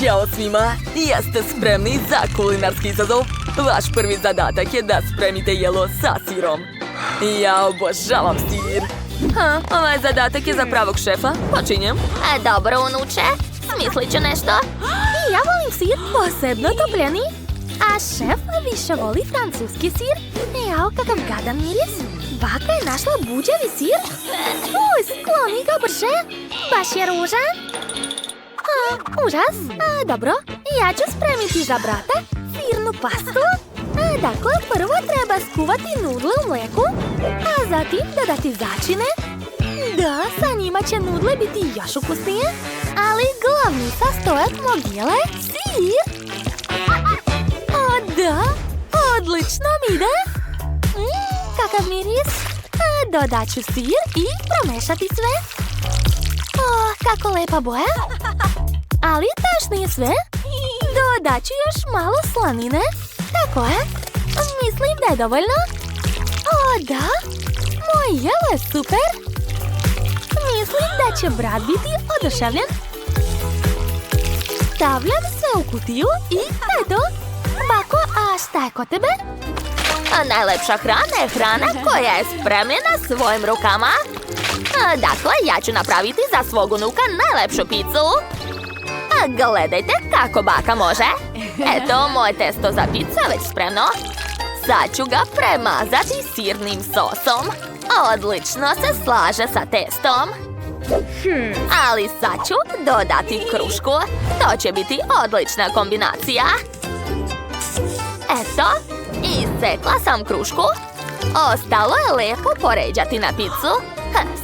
Ćao svima! Jeste spremni za kulinarski izazov? Vaš prvi zadatak je da spremite jelo sa sirom. Ja obožavam sir. Ovaj zadatak je za pravog šefa. Počinjem. Dobro, unuče. Smislit ću nešto. I ja volim sir, posebno topljeni. A šef više voli francuski sir. Jao, kakav gadan miris. Baka je našla buđevi sir. Skloni ga brže. Baš je ružan. Užas. Dobro, ja ću spremiti za brata sirnu pastu. Dakle, prvo treba skuvati nudle u mleku, a zatim dodati začine. Da, sa njima će nudle biti još ukusnije, ali glavni sastojak mog jela je sir. O da, odlično mi ide. Kakav miris. Dodat ću sir i promešati sve. Kako lepa boja. Ali taš nije sve. Dodat ću još malo slanine. Tako je. Mislim da je dovoljno. O da, moj jelo je super. Mislim da će brat biti oduševljen. Stavljam sve u kutiju i to je to. Bako, a šta je kod tebe? Najlepša hrana je hrana koja je spremljena svojim rukama. Dakle, ja ću napraviti za svog unuka najlepšu picu. Gledajte kako baka može. Eto, moje testo za picu je već spremno. Sad ću ga premazati sirnim sosom. Odlično se slaže sa testom. Ali sad ću dodati krušku. To će biti odlična kombinacija. Eto, isekla sam krušku. Ostalo je lijepo poređati na picu.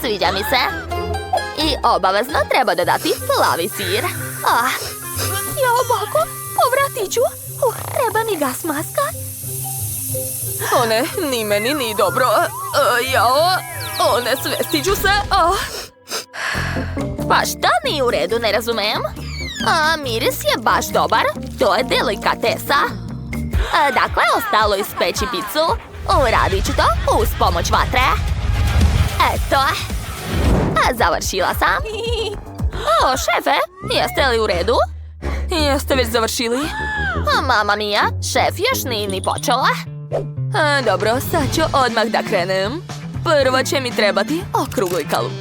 Sviđa mi se. I obavezno treba dodati plavi sir. Jao, bako, povratiću. Treba mi gas maska. O ne, ni meni ni dobro. Jao, o ne, svestiću se. Pa šta nije u redu, ne razumem? Miris je baš dobar. To je delikatesa. Dakle, ostalo ispeći picu. Uradit ću to uz pomoć vatre. Eto. Završila sam. Šefe, jeste li u redu? Jeste već završili? Mama mia, šef još nije ni počela. Dobro, sad ću odmah da krenem. Prvo će mi trebati okrugli kalup.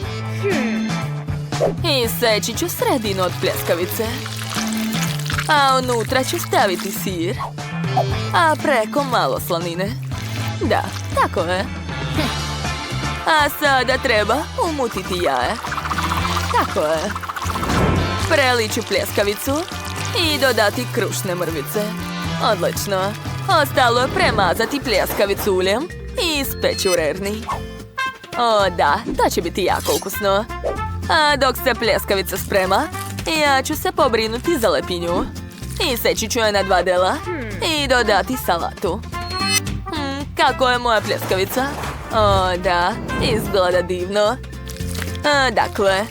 Iseći ću sredinu od pljeskavice. A unutra ću staviti sir. A preko malo slanine. Da, tako je. A sada treba umutiti jaje. Tako je. Preliću pljeskavicu i dodati krušne mrvice. Odlično. Ostalo je premazati pljeskavicu uljem i ispeći u rerni. O da, to će biti jako ukusno. A dok se pljeskavica sprema, ja ću se pobrinuti za lepinju. Iseći ću je na 2 dela i dodati salatu. Kako je moja pljeskavica? O da, izgleda divno. Dakle,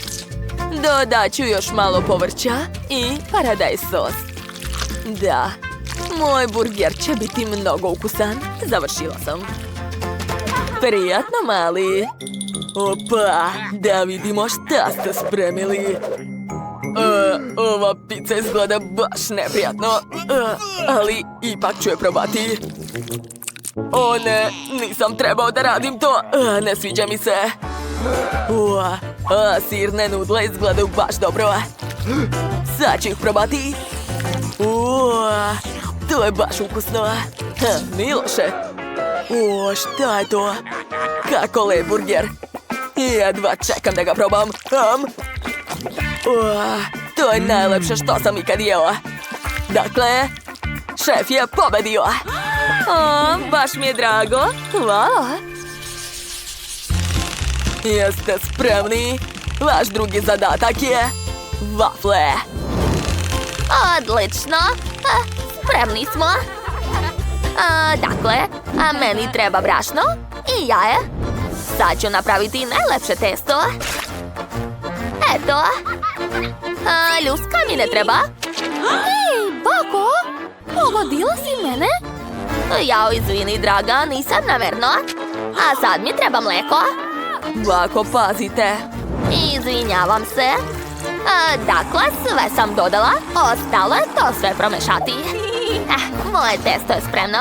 dodat ću još malo povrća i paradajz sos. Da, moj burger će biti mnogo ukusan. Završila sam. Prijatno, mali. Opa, da vidimo šta ste spremili. Ova pizza izgleda baš neprijatno, ali ipak ću je probati. O ne, nisam trebao da radim to. Ne sviđa mi se. Sirne nudle izgledaju baš dobro. Sad ću ih probati. To je baš ukusno. Miloše. Šta je to? Kako lep burger. Jedva čekam da ga probam. To je najlepše što sam ikad jela. Dakle, šef je pobedio. Baš mi je drago. Hvala. Jeste spremni? Vaš drugi zadatak je vafle. Odlično. Spremni smo. Dakle, meni treba brašno i jaje. Sad ću napraviti najlepše testo. Eto. Ljuska mi ne treba. Ej, bako, pogodila si mene? Jao, izvini, draga, nisam namerno. A sad mi treba mleko. Bako, pazite. Izvinjavam se. Dakle, sve sam dodala. Ostalo je to sve promešati. Moje testo je spremno.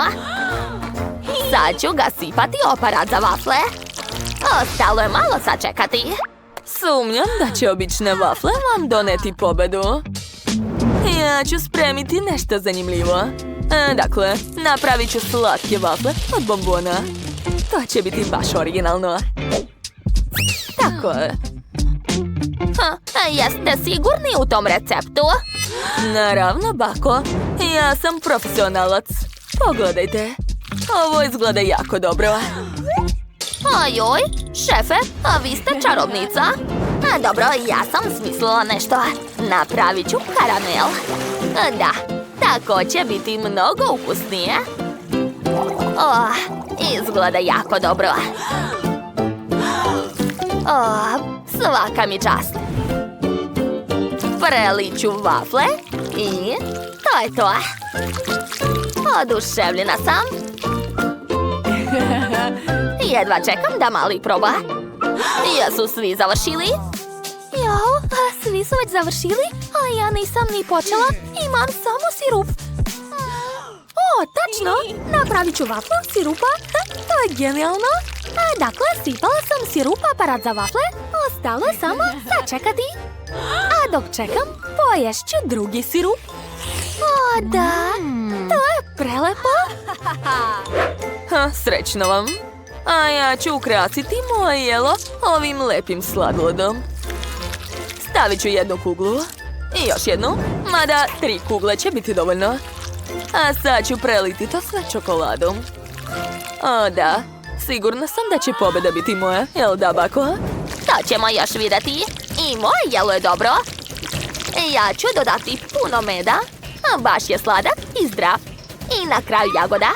Sad ću ga sipati u aparat za vafle. Ostalo je malo sačekati. Sumnjam da će obične vafle vam doneti pobedu. Ja ću spremiti nešto zanimljivo. Dakle, napravit ću slatke vafle od bombona. To će biti baš originalno. Tako je. Jeste sigurni u tom receptu? Naravno, bako. Ja sam profesionalac. Pogledajte. Ovo izgleda jako dobro. Ojoj, šefe, a vi ste čarobnica. Dobro, ja sam smislila nešto. Napravit ću karamel. Da, tako će biti mnogo ukusnije. Izgleda jako dobro. Svaka mi čast. Preliću vafle i to je to. Oduševljena sam. Jedva čekam da mali proba. Jesu svi završili? Jao, svi su već završili, a ja nisam ni počela. Imam samo sirup. Tačno, napravit ću vaflu od sirupa. To je genijalno. Dakle, sipala sam sirup aparat za vafle. Ostalo je samo sačekati. A dok čekam, poješću drugi sirup. Da, to je prelepo. Srećno vam. A ja ću ukrasiti moje jelo ovim lepim sladolodom. Stavit ću jednu kuglu. I još jednu. Mada 3 kugle će biti dovoljno. A sad ću preliti to sve čokoladom. Da. Sigurna sam da će pobjeda biti moja. Jel da, bako? To ćemo još vidjeti. I moje jelo je dobro. Ja ću dodati puno meda. Baš je sladak i zdrav. I na kraju jagoda.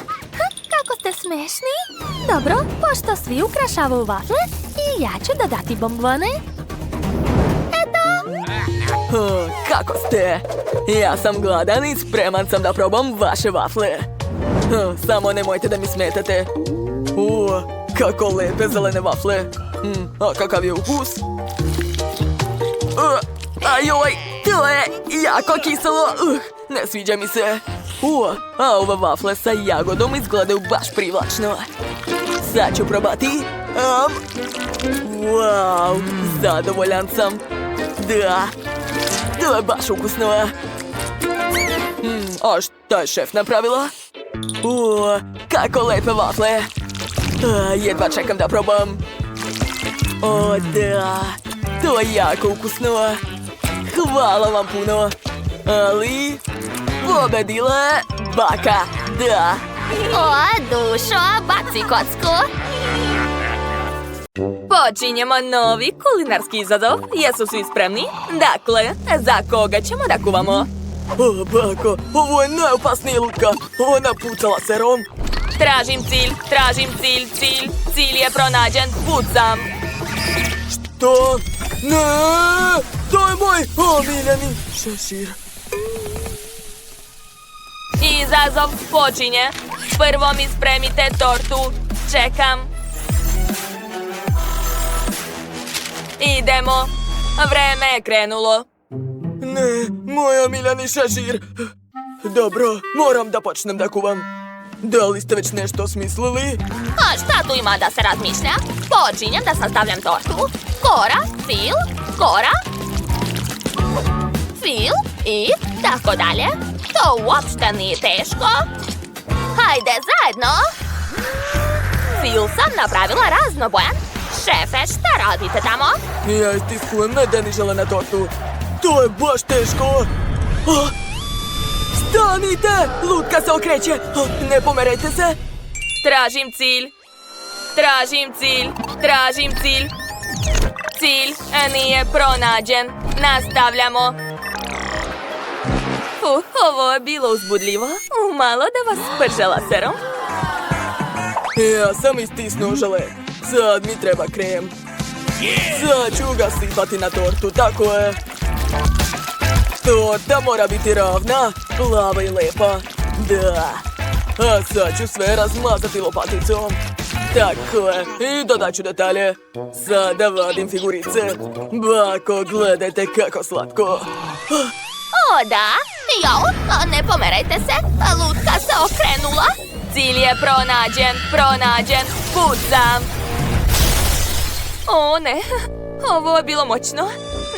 Kako ste smešni. Dobro, pošto svi ukrašavaju vafle, i ja ću dodati bombone. Kako ste? Ja sam gladan i spreman sam da probam vaše vafle. Samo nemojte da mi smetate. Kako lepe zelene vafle. A kakav je ukus? Ajoj, to je jako kiselo. Ne sviđa mi se. A ove vafle sa jagodom izgledaju baš privlačno. Sad ću probati. Wow, zadovoljan sam. Da, to je baš ukusno. A šta je šef napravila? Kako lepe vafle. Jedva čekam da probam. Da, to je jako ukusno. Hvala vam puno. Ali pobedila je baka. Da. Dušo, baci kocku. Počinjemo novi kulinarski izazov. Jesu svi spremni? Dakle, za koga ćemo da kuvamo? Bako, ovo je najopasnija lutka. Ona pucala serom. Tražim cilj. Cilj je pronađen, pucam. Što? Ne, to je moj omiljeni šešir. Izazov počinje. Prvo mi spremite tortu. Čekam. Idemo. Vreme je krenulo. Ne, moj omiljeni šešir. Dobro, moram da počnem da kuvam. Da li ste već nešto smislili? A šta tu ima da se razmišlja? Počinjem da sastavljam tortu. Kora, fil, kora, fil i tako dalje. To uopšte nije teško. Hajde zajedno. Fil sam napravila raznobojan. Šefe, šta radite tamo? Ja istiskujem medeni žele na tortu. To je baš teško. Stanite! Lutka se okreće. Ne pomerajte se. Tražim cilj. Cilj nije pronađen. Nastavljamo. Ovo je bilo uzbudljivo. Malo da vas pržela serom. Ja sam istisnuo žele. Sad mi treba krem. Sad ću ga sipati na tortu, tako je. Torta mora biti ravna, plava i lepa. Da. A sad ću sve razmazati lopaticom. Tako je, i dodat ću detalje. Sada vadim figurice. Bako, gledajte kako slatko. O, da. Jo, ne pomerajte se. Lutka se okrenula. Cilj je pronađen, pucam. O ne, ovo je bilo moćno.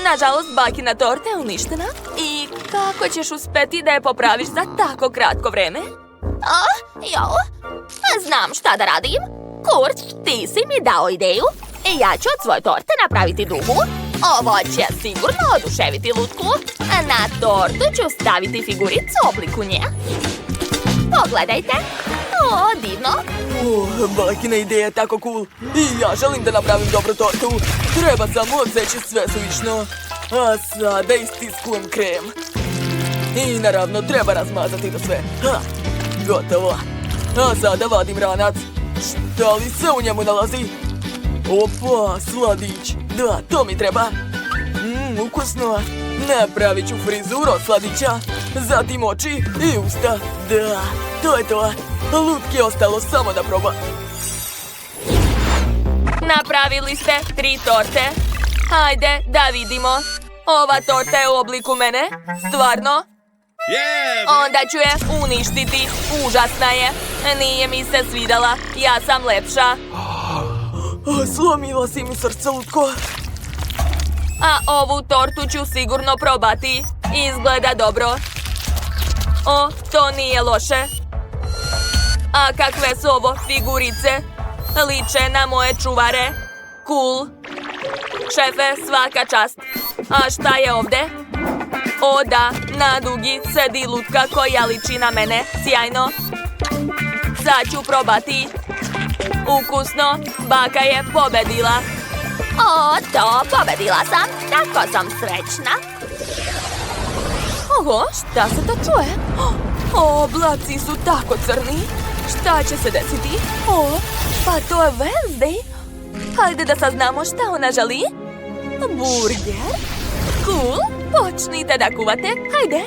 Nažalost, bakina torta je uništena. I kako ćeš uspeti da je popraviš za tako kratko vreme? Jo, znam šta da radim. Kurt, ti si mi dao ideju. Ja ću od svoje torte napraviti drugu. Ovo će sigurno oduševiti Lutku. Na tortu ću staviti figuricu u obliku nje. Pogledajte. O, divno. Bakina ideja je tako cool. I ja želim da napravim dobru tortu. Treba samo odseći sve suvišno. A sada istiskujem krem. I naravno treba razmazati to sve. Gotovo. A sada vadim ranac. Šta li se u njemu nalazi? Opa, sladić. Da, to mi treba. Ukusno. Napravit ću frizuru od sladića. Zatim oči i usta. Da, to je to. Lutki je ostalo samo da proba. Napravili ste 3 torte. Hajde da vidimo. Ova torta je u obliku mene. Stvarno? Onda ću je uništiti. Užasna je. Nije mi se svidala. Ja sam lepša. Slomila si mi srce, Lutko. A ovu tortu ću sigurno probati. Izgleda dobro. O, to nije loše. A kakve su ovo figurice? Liče na moje čuvare. Cool. Šefe, svaka čast. A šta je ovde? O da, na dugi sedi lutka koja liči na mene. Sjajno. Sad ću probati. Ukusno. Baka je pobedila. O, to, pobedila sam. Tako sam srećna. Oho, šta se to čuje? Oblaci su tako crni. Šta će se desiti? O, pa to je Wednesday. Hajde da saznamo šta ona želi. Burger? Cool, počnite da kuvate. Hajde.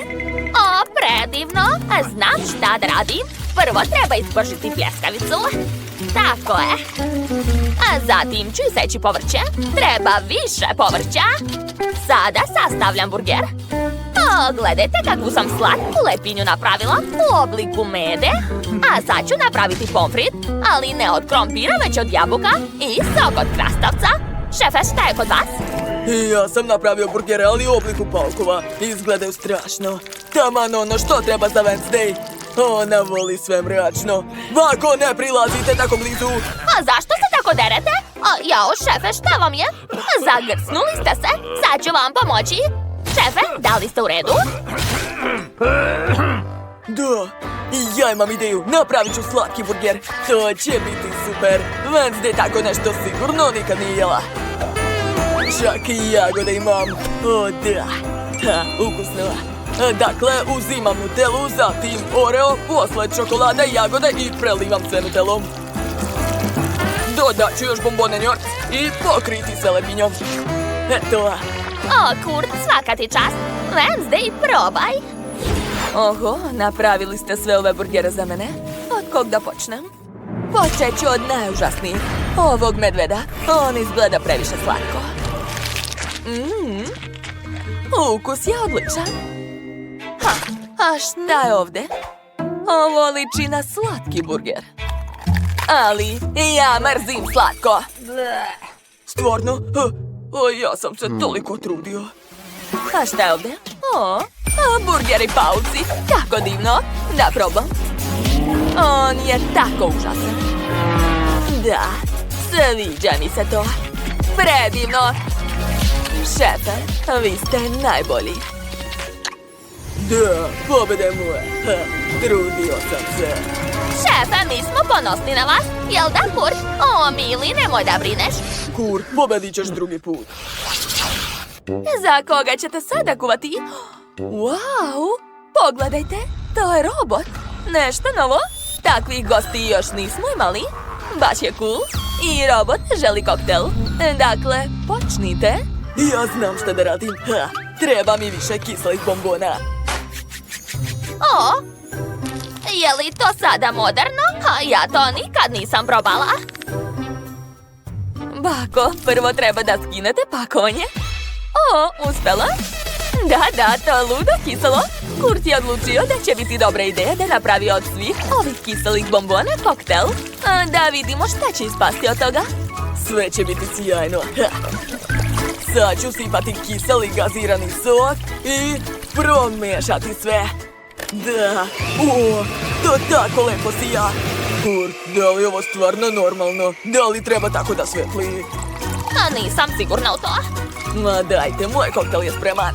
O, predivno. Znam šta da radim. Prvo treba ispržiti pljeskavicu. Tako je. A zatim ću iseći povrće. Treba više povrća. Sada sastavljam burger. O, gledajte kakvu sam slatku lepinju napravila u obliku mede. A sad ću napraviti pomfrit, ali ne od krompira, već od jabuka i sok od krastavca. Šefe, šta je kod vas? Ja sam napravio burgere, ali u obliku paukova. Izgledaju strašno. Taman ono što treba za Wednesday. Ona voli sve mračno. Bako, ne prilazite tako blizu. A zašto se tako derete? Jao, šefe, šta vam je? Zagrcnuli ste se. Sad ću vam pomoći. Šefe, da li ste u redu? Da, i ja imam ideju. Napravit ću slatki burger. To će biti super. Wednesday tako nešto sigurno nikad nije jela. Čak i jagode imam. O da, ukusno. Dakle, uzimam nutelu, zatim oreo, posle čokolada i jagode i prelivam sve nutelom. Dodat ću još bombone njort i pokriti se lepinjom. Eto. O, Kurt, svaka ti čast. Wednesday, probaj. Oho, napravili ste sve ove burgere za mene. Od kog da počnem? Počet ću od najužasnijih. Ovog medveda. On izgleda previše slatko. Ukus je odličan. A šta je ovde? Ovo liči na slatki burger. Ali ja mrzim slatko. Stvarno? Ja sam se toliko trudio. A šta je ovde? Burgeri pauci. Kako divno. Da probam. On je tako užasan. Da, sviđa mi se to. Predivno. Šefe, vi ste najbolji. Da, pobede moje. Trudio sam se. Šefe, mi smo ponosni na vas. Jel da, Kurt? O, mili, nemoj da brineš. Kur, pobedit ćeš drugi put. Za koga ćete sada kuvati? Wow, pogledajte, to je robot. Nešto novo? Takvih gosti još nismo imali. Baš je cool. I robot želi koktel. Dakle, počnite. Ja znam šta da radim. Treba mi više kiselih bombona. O, je li to sada moderno? Ja to nikad nisam probala. Bako, prvo treba da skinete pakovanje. O, uspela? Da, to je ludo kiselo. Kurt je odlučio da će biti dobra ideja da napravi od svih ovih kiselih bombona koktel. Da vidimo šta će ispasti od toga. Sve će biti sjajno. Sad ću sipati kiseli gazirani sok i promešati sve. Da, to tako lepo sija. Kurt, da li je ovo stvarno normalno? Da li treba tako da svetli? Nisam sigurna u to. Ma dajte, moj koktel je spreman.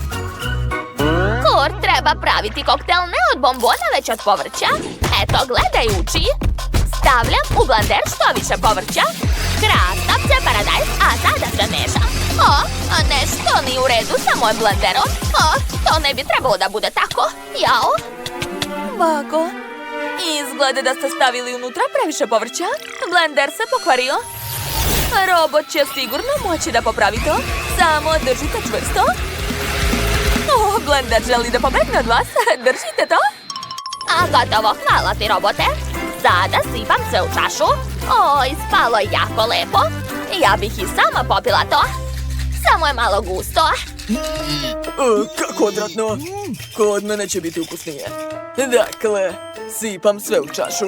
Kurt, treba praviti koktel ne od bombona, već od povrća. Eto, gledaj, uči. Stavljam u blender što više povrća. Krastavce, paradajz, a sada sve mešam. Nešto nije u redu sa mojim blenderom. To ne bi trebalo da bude tako. Jao. Bako, izgleda da ste stavili unutra previše povrća. Blender se pokvario. Robot će sigurno moći da popravi to. Samo držite čvrsto. Blender želi da pobegne od vas. Držite to. Gotovo, hvala ti, robote. Sada sipam sve u čašu. Ispalo je jako lepo. Ja bih i sama popila to. Samo je malo gusto. Kako odvratno. Kod mene će biti ukusnije. Dakle, sipam sve u čašu.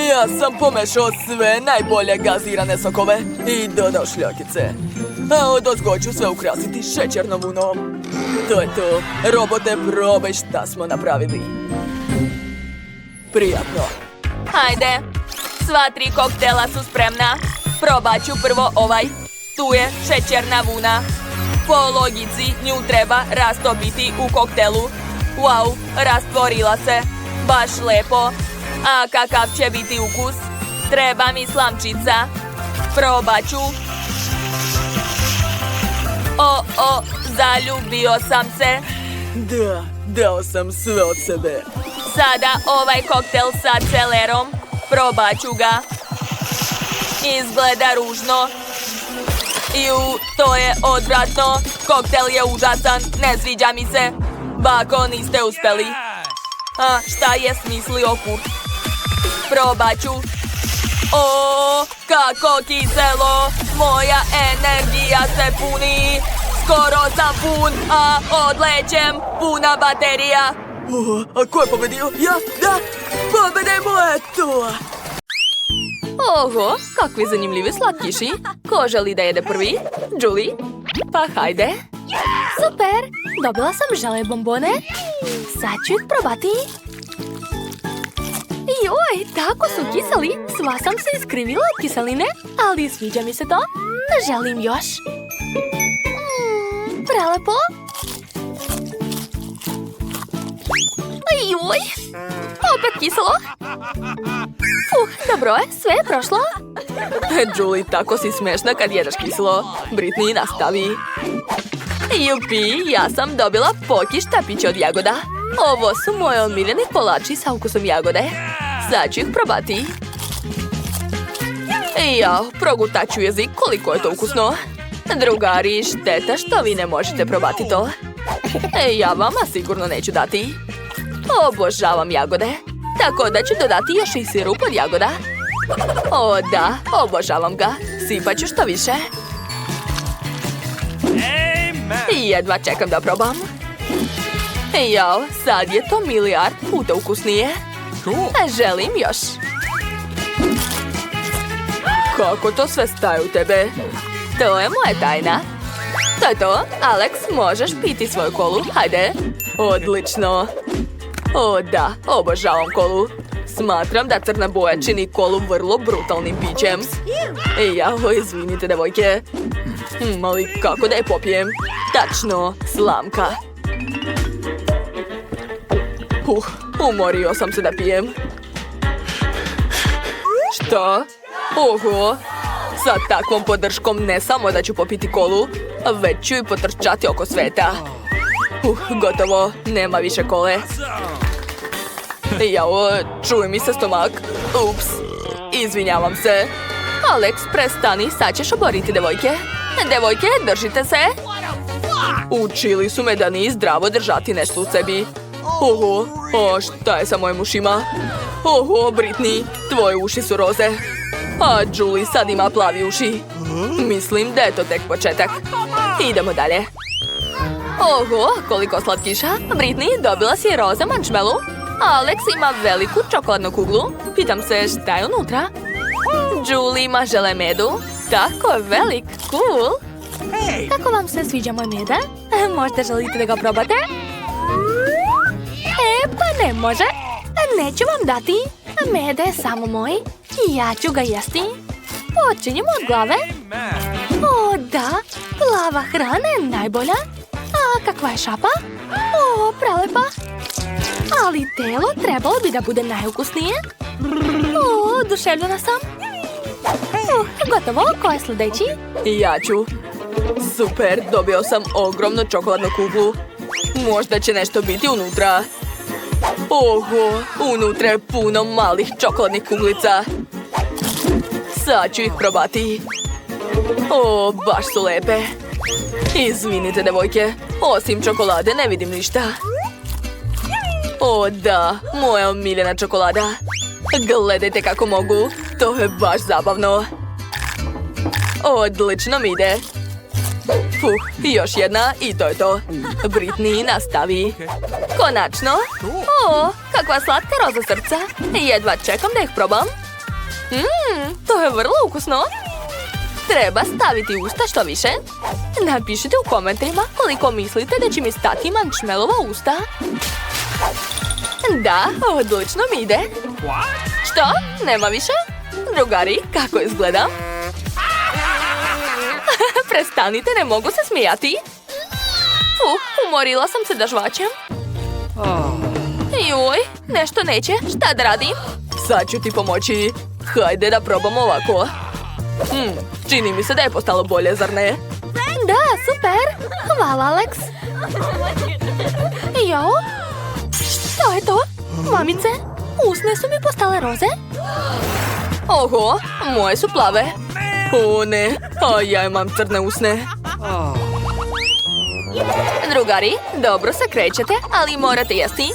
Ja sam pomešao sve najbolje gazirane sokove i dodao šljakice. A odozgo ću sve ukrasiti šećernom vunom. To je to. Robote, probaj šta smo napravili. Prijatno. Hajde, sva 3 koktela su spremna. Probat ću prvo ovaj. Tu je šećerna vuna. Po logici nju treba rastopiti u koktelu. Wow, rastvorila se. Baš lepo. A kakav će biti ukus? Treba mi slamčica. Probat ću. Zaljubio sam se. Da, dao sam sve od sebe. Sada ovaj koktel sa celerom. Probat ću ga. Izgleda ružno. To je odvratno. Koktel je užasan. Ne sviđa mi se. Bako, niste uspeli. Šta je smislio Kurt? Probat ću. Kako kiselo. Moja energija se puni. Skoro sam pun, a odlećem. Puna baterija. A ko je pobedio? Ja? Da! Pobedemo, eto! Oho, kakvi zanimljivi slatkiši. Ko želi da jede prvi? Julie? Pa hajde. Super! Dobila sam žele bombone. Sad ću ih probati. Joj, tako su kiseli. Sva sam se iskrivila od kiseline, ali sviđa mi se to. Želim još. Prelepo. Joj, opet kiselo. Dobro je, sve je prošlo. Julie, tako si smešna kad jedeš kiselo. Britney, nastavi. Jupi, ja sam dobila poki štapić od jagoda. Ovo su moje omiljeni kolači sa ukusom jagode. Sad ću ih probati. Jao, progutat ću jezik, koliko je to ukusno. Drugari, šteta što vi ne možete probati to. Ja vama sigurno neću dati. Obožavam jagode. Tako da ću dodati još i sirup od jagoda. Da, obožavam ga. Sipat ću što više. Jedva čekam da probam. Jao, sad je to milijard puta ukusnije. Želim još. Kako to sve staje u tebe? To je moja tajna. To je to. Alex, možeš piti svoju kolu. Hajde. Odlično. Da, obožavam kolu. Smatram da crna boja čini kolu vrlo brutalnim pićem. Jao, izvinite, devojke. Ali kako da je popijem? Tačno, slamka. Umorio sam se da pijem. Šta? Oho! Sa takvom podrškom ne samo da ću popiti kolu, već ću i potrčati oko sveta. Gotovo, nema više kole. Jao, čuje mi se stomak. Ups, izvinjavam se. Alex, prestani, sad ćeš oboriti devojke. Devojke, držite se. Učili su me da nije zdravo držati nešto u sebi. Šta je sa mojim ušima? Britney, tvoje uši su roze. A Julie sad ima plavi uši. Mislim da je to tek početak. Idemo dalje. Oho, koliko slatkiša. Britney, dobila si roza marshmallow. Alex ima veliku čokoladnu kuglu. Pitam se šta je unutra. Julie ima žele medu. Tako je velik, cool. Kako vam se sviđa moj meda? Možda želite da ga probate? Pa ne može. Neću vam dati. Meda je samo moj. Ja ću ga jesti. Počinjemo od glave. O, da. Plava hrana je najbolja. A kakva je šapa? O, prelepa. Ali telo trebalo bi da bude najukusnije. O, oduševljena sam. Gotovo, ko je sljedeći? Ja ću. Super, dobio sam ogromnu čokoladnu kuglu. Možda će nešto biti unutra. Oho, unutra je puno malih čokoladnih kuglica. Sad ću ih probati. O, baš su lepe. Izvinite, devojke, osim čokolade ne vidim ništa. O da, moja omiljena čokolada. Gledajte kako mogu, to je baš zabavno. Odlično mi ide. Još jedna i to je to. Britney, nastavi. Konačno. O, kakva slatka roza srca. Jedva čekam da ih probam. To je vrlo ukusno. Treba staviti usta što više. Napišite u komentarima koliko mislite da će mi stati marshmallova usta. Da, odlično mi ide. Što? Nema više? Drugari, kako izgledam? Prestanite, ne mogu se smijati. Umorila sam se da žvačem. Joj, nešto neće. Šta da radim? Sad ću ti pomoći. Hajde da probamo ovako. Čini mi se da je postalo bolje, zar ne? Da, super. Hvala, Alex. Jo? Što je to? Mamice, usne su mi postale roze? Oho, moje su plave. O ne, a ja imam crne usne. Drugari, dobro se krećete, ali morate jesti.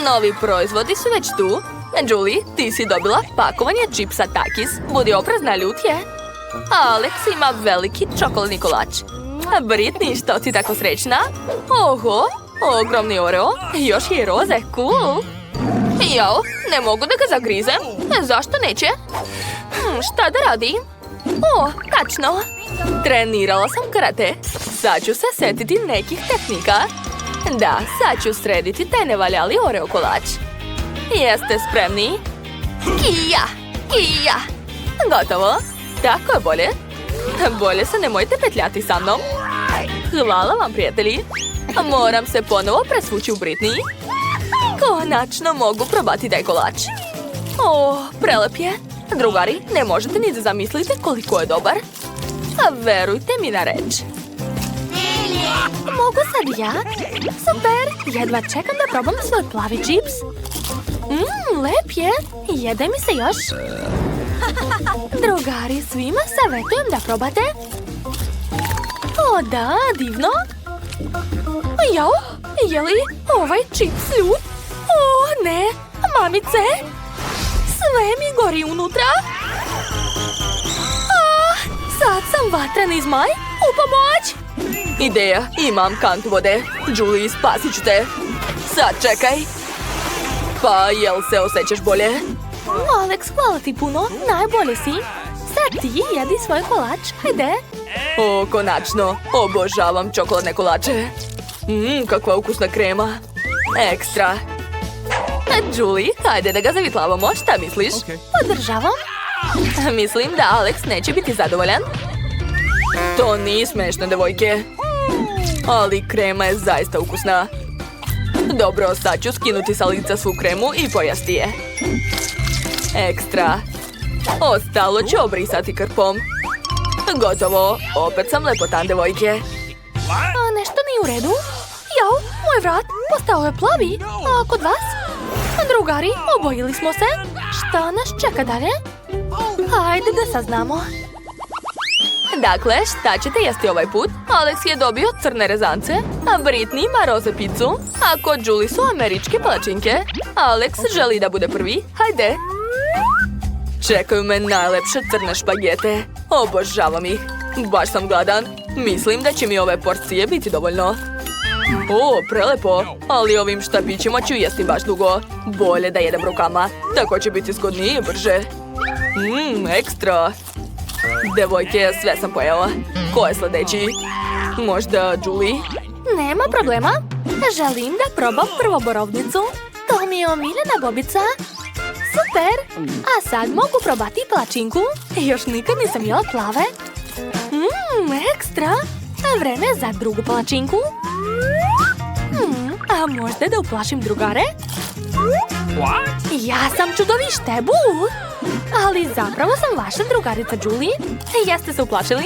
Novi proizvodi su već tu. Julie, ti si dobila pakovanje čipsa Takis. Budi oprezna, ljut je. Alex ima veliki čokoladni kolač. Britney, što ti tako srećna? Oho, ogromni Oreo. Još je roze, cool. Jo, ne mogu da ga zagrizem. Zašto neće? Šta da radim? O, tačno. Trenirala sam karate. Sad ću se setiti nekih tehnika. Da, sad ću srediti taj nevaljali Oreo kolač. Jeste spremni? Kija! Kija! Gotovo. Tako je bolje. Bolje se nemojte petljati sa mnom. Hvala vam, prijatelji. Moram se ponovo presvući u Britney. Konačno mogu probati taj kolač. O, prelep je. Drugari, ne možete ni da zamislite koliko je dobar. A verujte mi na reč. Mogu sad ja? Super, jedva čekam da probam svoj plavi čips. Lep je. Jede mi se još. Drugari, svima savjetujem da probate. O da, divno. Jo, je li ovaj čips ljud? O ne, mamice. Sve mi gori unutra. Sad sam vatreni zmaj. U pomoć. Ideja, imam kantu vode. Julie, spasit ću te. Sad čekaj. Pa, jel se osjećaš bolje? Alex, hvala ti puno. Najbolje si. Sad ti jedi svoj kolač. Hajde. O, konačno. Obožavam čokoladne kolače. Kakva ukusna krema. Ekstra. Julie, hajde da ga zavitlavamo. Šta misliš? Podržavam. Mislim da Alex neće biti zadovoljan. To nije smešno, devojke. Ali krema je zaista ukusna. Dobro, sad ću skinuti sa lica svu kremu i pojesti je. Ekstra. Ostalo ću obrisati krpom. Gotovo. Opet sam lepotan, devojke. Nešto nije u redu. Jao, moj vrat postao je plavi. A kod vas? Drugari, obojili smo se. Šta nas čeka dalje? Hajde da saznamo. Dakle, šta ćete jesti ovaj put? Alex je dobio crne rezance, a Britney ima roze picu, a kod Julie su američke palačinke. Alex želi da bude prvi. Hajde! Čekaju me najlepše crne špagete. Obožavam ih. Baš sam gladan. Mislim da će mi ove porcije biti dovoljno. O, prelepo. Ali ovim štapićima ću jesti baš dugo. Bolje da jedem rukama. Tako će biti zgodnije i brže. Ekstra. Devojke, sve sam pojela. Ko je sljedeći? Možda Julie? Nema problema. Želim da probam prvo borovnicu. To mi je omiljena bobica. Super! A sad mogu probati palačinku. Još nikad nisam jela plave. Ekstra! Vreme za drugu palačinku. A možda da uplašim drugare? Ja sam čudovište, bu! Ali zapravo sam vaša drugarica Julie. Jeste se uplašili?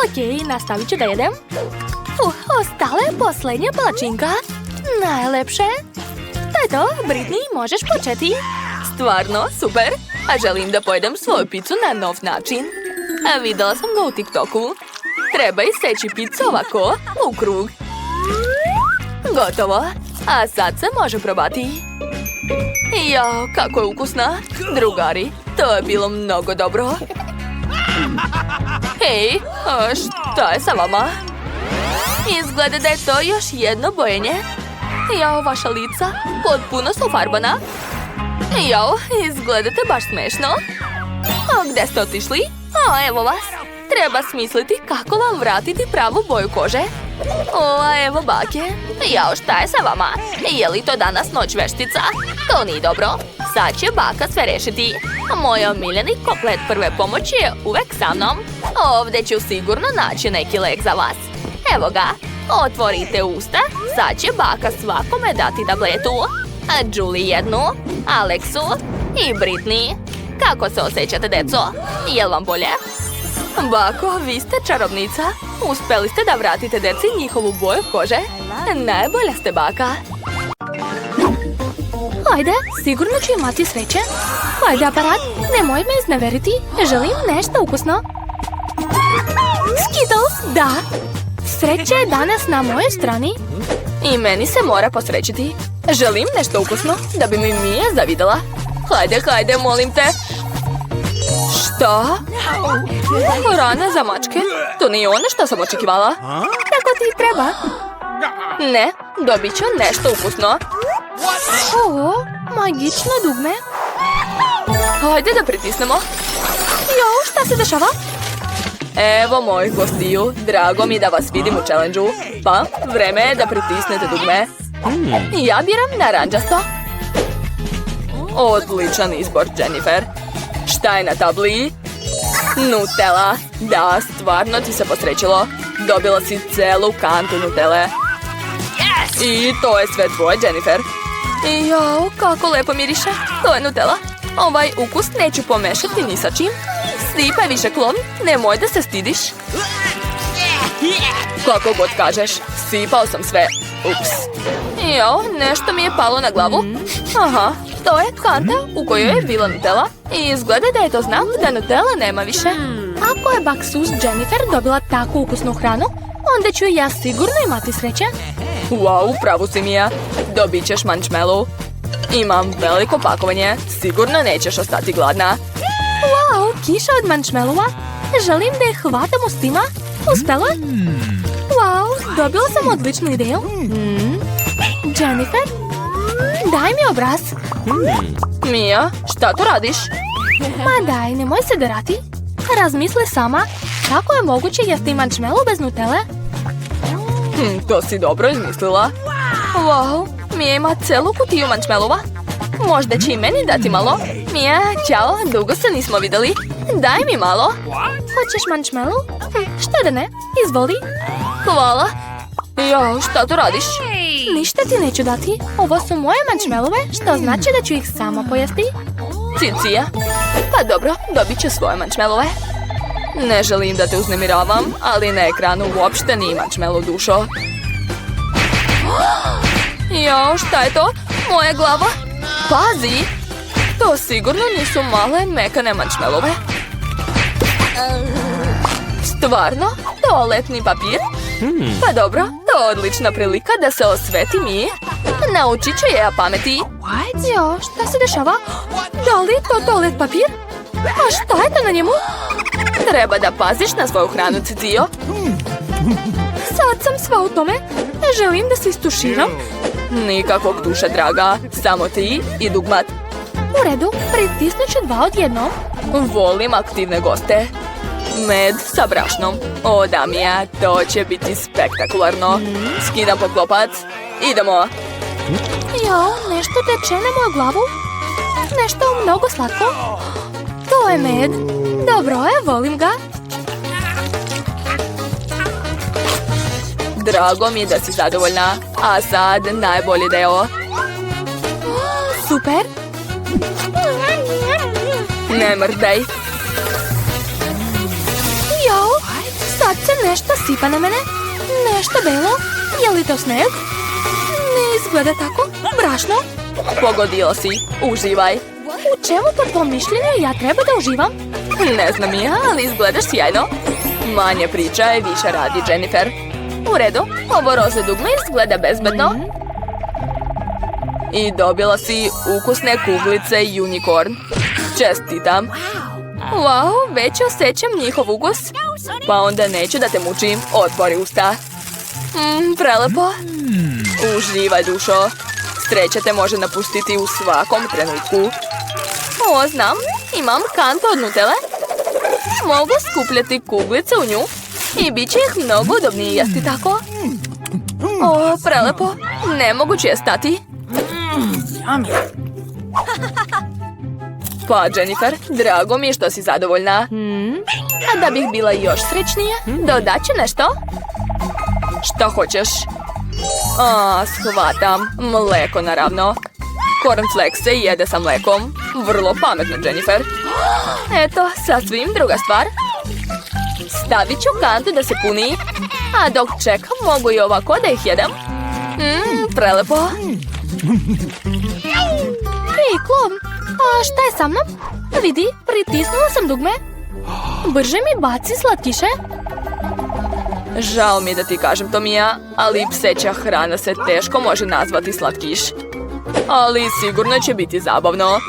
Okej, nastavit ću da jedem. Ostala je posljednja palačinka. Najlepše. To je to, Britney, možeš početi. Stvarno, super. A želim da pojedem svoju picu na nov način. A videla sam ga u TikToku. Treba iseći picu ovako, u krug. Gotovo. A sad se može probati. Jao, kako je ukusna. Drugari, to je bilo mnogo dobro. Hej, šta je sa vama? Izgleda da je to još jedno bojenje. Jao, vaša lica potpuno su farbana. Jao, izgledate baš smešno. Gde ste otišli? Evo vas. Treba smisliti kako vam vratiti pravu boju kože. Evo bake. Jao, šta je sa vama? Je li to danas noć veštica? To nije dobro. Sad će baka sve rešiti. Moj omiljeni komplet prve pomoći je uvek sa mnom. Ovdje ću sigurno naći neki lek za vas. Evo ga. Otvorite usta. Sad će baka svakome dati tabletu. Julie jednu, Aleksu i Britney. Kako se osjećate, deco? Jel vam bolje? Bako, vi ste čarobnica. Uspeli ste da vratite deci njihovu boju kože. Najbolja ste, baka. Ajde, sigurno ću imati sreće. Ajde, aparat, nemoj me izneveriti. Želim nešto ukusno. Skittles, da. Sreća je danas na mojoj strani. I meni se mora posrećiti. Želim nešto ukusno, da bi mi Mija zavidela. Hajde, molim te. Šta? Rana za mačke? To nije ono što sam očekivala. Tako ti treba. Ne, dobit ću nešto ukusno. Magično dugme. Hajde da pritisnemo. Jo, šta se dešava? Evo mojih gostiju. Drago mi da vas vidim u challenge-u. Pa, vreme je da pritisnete dugme. Ja biram naranđasto. Odličan izbor, Jennifer. Šta je na tabli? Nutella. Da, stvarno ti se posrećilo. Dobila si celu kantu Nutelle. I to je sve tvoje, Jennifer. Jao, kako lepo miriše. To je Nutella. Ovaj ukus neću pomešati ni sa čim. Sipaj više, klon. Nemoj da se stidiš. Kako god kažeš, sipao sam sve. Ups. Jao, nešto mi je palo na glavu. Aha, to je kanta u kojoj je bila Nutella. I izgleda da je to znak da Nutella nema više. Ako je baksus Jennifer dobila takvu ukusnu hranu, onda ću ja sigurno imati sreće. Wow, pravu si, Mija. Dobit ćeš marshmallow. Imam veliko pakovanje. Sigurno nećeš ostati gladna. Wow, kiša od marshmallowa. Želim da je hvatam ustima. Uspela? Wow, dobila sam odličnu ideju. Jennifer, daj mi obraz. Mija, šta to radiš? Ma daj, nemoj se derati. Razmisli sama, kako je moguće jesti marshmallow bez Nutelle? To si dobro izmislila. Wow, Mija ima celu kutiju marshmallowa. Možda će i meni dati malo. Mija, ćao, dugo se nismo videli. Daj mi malo. Hoćeš marshmallow? Što da ne? Izvoli. Hvala. Jao, šta to radiš? Ništa ti neću dati. Ovo su moje marshmallove, što znači da ću ih sama pojesti. Cicija. Pa dobro, dobit ću svoje marshmallove. Ne želim da te uznemiravam, ali na ekranu uopšte nije marshmallow dušo. Jao, šta je to? Moja glava? Pazi! To sigurno nisu male mekane marshmallove. Stvarno? Toaletni papir? Pa dobro, to je odlična prilika da se osveti Miji. Naučit ću je pameti. Jo, šta se dešava? Da li je to toalet papir? A šta je to na njemu? Treba da paziš na svoju hranu, Cicio. Sad sam sva u tome. Želim da se istuširam. Nikakvog tuša, draga. Samo ti i dugmat. U redu, pritisnut ću 2 odjednom. Volim aktivne goste. Med sa brašnom. O, da, Mija, to će biti spektakularno. Skidam poklopac. Idemo. Jao, nešto teče na moju glavu. Nešto mnogo slatko. To je med. Dobro je, volim ga. Drago mi je da si zadovoljna. A sad najbolji deo. Super. Ne mrdaj. Jao, sad se nešto sipa na mene. Nešto belo. Je li to sneg? Ne izgleda tako. Brašno. Pogodila si. Uživaj. U čemu po tvom mišljenju ja treba da uživam? Ne znam ja, ali izgledaš sjajno. Manje priča i više radi, Jennifer. U redu, ovo roze dugme izgleda bezbedno. I dobila si ukusne kuglice unicorn. Čestitam. Wow, već osjećam njihov ukus. Pa onda neću da te mučim. Otvori usta. Prelepo. Uživaj, dušo. Sreća te može napustiti u svakom trenutku. O, znam. Imam kantu od Nutelle. Mogu skupljati kuglice u nju. I bit će ih mnogo udobnije jesti tako. O, prelepo. Ne mogu je stati. Pa, Jennifer, drago mi je što si zadovoljna. A da bih bila još srećnija, dodat ću nešto. Šta hoćeš? A, shvatam. Mleko, naravno. Cornflakes se jede sa mlekom. Vrlo pametno, Jennifer. Eto, sasvim druga stvar. Stavit ću kantu da se puni. A dok čekam, mogu i ovako da ih jedem. Prelepo. Hej, klon, a šta je sa mnom? Vidi, pritisnula sam dugme. Brže mi baci slatkiše. Žao mi je da ti kažem to, Mija, ali pseća hrana se teško može nazvati slatkiš. Ali sigurno će biti zabavno.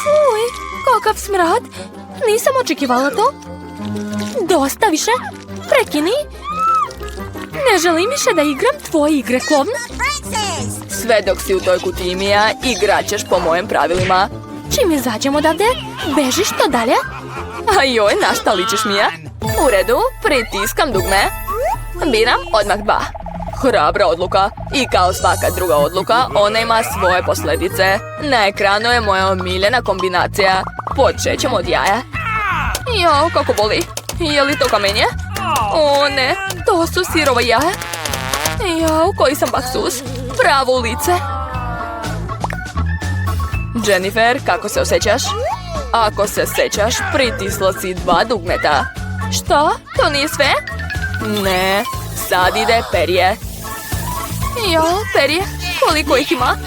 Fuj, kakav smrad. Nisam očekivala to. Dosta više. Prekini. Ne želim više da igram tvoje igre, klon. Sve dok si u toj kutiji, Mija, igrat ćeš po mojem pravilima. Čim izađemo odavde, bežiš to dalje. A joj, na šta ličiš, Mija? U redu, pritiskam dugme. Biram odmah 2. Hrabra odluka. I kao svaka druga odluka, ona ima svoje posljedice. Na ekranu je moja omiljena kombinacija. Počećemo od jaja. Jao, kako boli. Je li to kamenje? O ne, to su sirova jaja. Jao, koji sam baksus. Pravo u lice. Jennifer, kako se osjećaš? Ako se sjećaš, pritisla si 2 dugmeta. Što? To nije sve? Ne, sad ide perje. Jo, perje, koliko ih ima?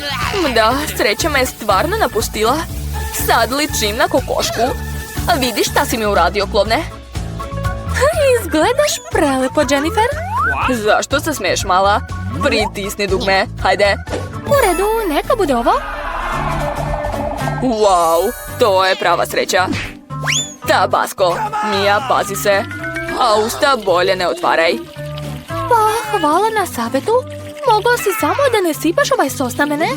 Da, sreća me je stvarno napustila. Sad ličim na kokošku. A vidiš šta si mi uradio, klovne? Izgledaš prelepo, Jennifer. Zašto se smiješ, mala? Pritisni dugme, hajde. U redu, neka bude ovo. Wow, to je prava sreća. Tabasco, Mija, pazi se. A usta bolje ne otvaraj. Pa, hvala na savjetu. Mogao si samo da ne sipaš ovaj sos na mene?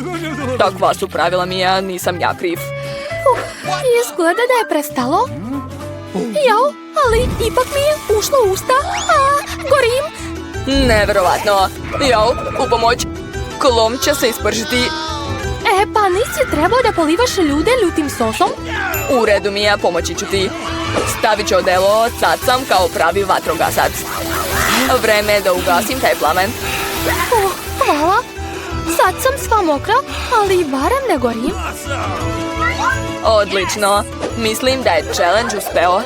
Takva su pravila, Mija, nisam ja kriv. Izgleda da je prestalo. Jao, ali ipak mi je ušlo u usta. A, gorim. Neverovatno. Jao, u pomoć. Klon će se ispržiti. Pa nisi trebao da polivaš ljude ljutim sosom? U redu, Mija, pomoći ću ti. Stavit ću odelo, sad sam kao pravi vatrogasac. Vreme je da ugasim taj plamen. Hvala. Sad sam sva mokra, ali barem ne gorim. Odlično. Mislim da je challenge uspeo.